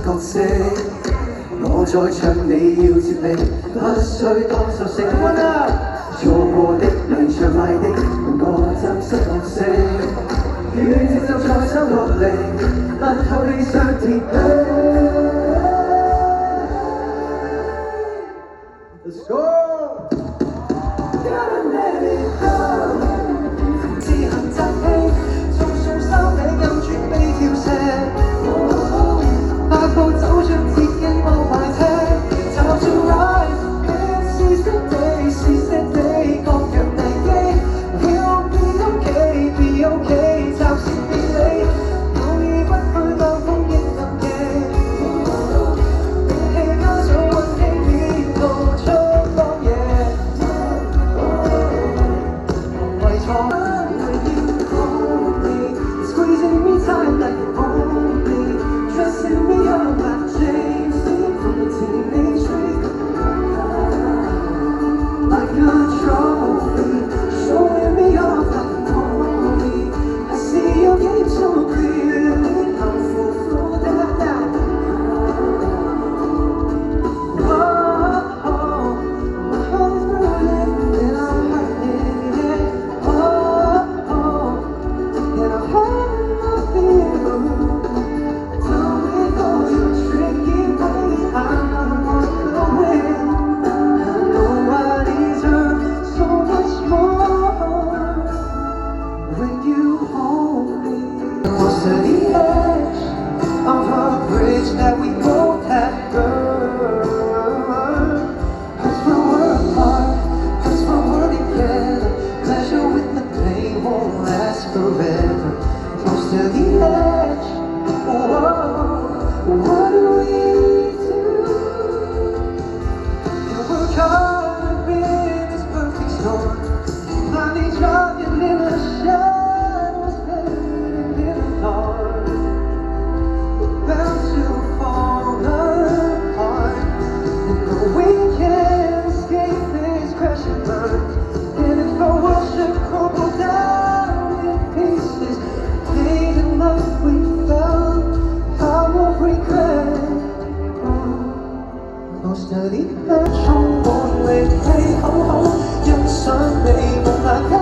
角色，我在唱你要接力，不需當作成溫啊！錯過的離場賣的，每個真實角色，與節奏再走落嚟，不透理想鐵皮。Let's go! Gotta let it go. 自行集氣，從上收你跟住被跳射。快步走進鐵徑無排車，就算 rise， 是 sad day， 是 sad day， 各樣危機 ，Will be okay， be okay， 暫時別理，偶爾不去當風應任嘅。運氣加上運氣變到出當夜，為錯。Squeezing me tight like an only, dressing me up like James Dean from the teenage dream, like a trophy, showing me off like an only. I see your game so clearly, I'm full through that. Oh, my heart is burning and I'm hurting, yeah. Oh, and I'm hurting. To the edge of a bridge that we both had burned. Hurts when we're apart, hurts when we're together. Pleasure with the pain won't last forever. Close to the edge, whoa, what do we do? And we're caught up in this perfect storm, finally dropping in the shadows. We're bound to fall apart, and no we can't escape this crash and burn. And if our world should crumble down in pieces, pain and love we found, I won't regret. Most of the trong buồn lên hay hấu hấu, nhưng sớm đây một là gái.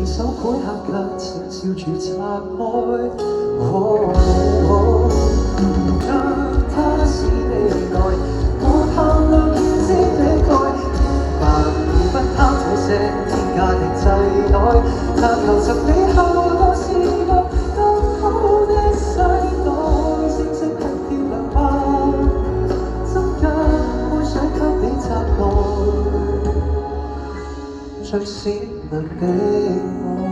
你手繪刻卻情笑住拆開。將它使你愛，我盼亮見知你愛。凡不貪這些天價的際待，但求尋你後來是個更好的世代。星星很漂亮吧，增加杯水給你插來，最閃亮的愛。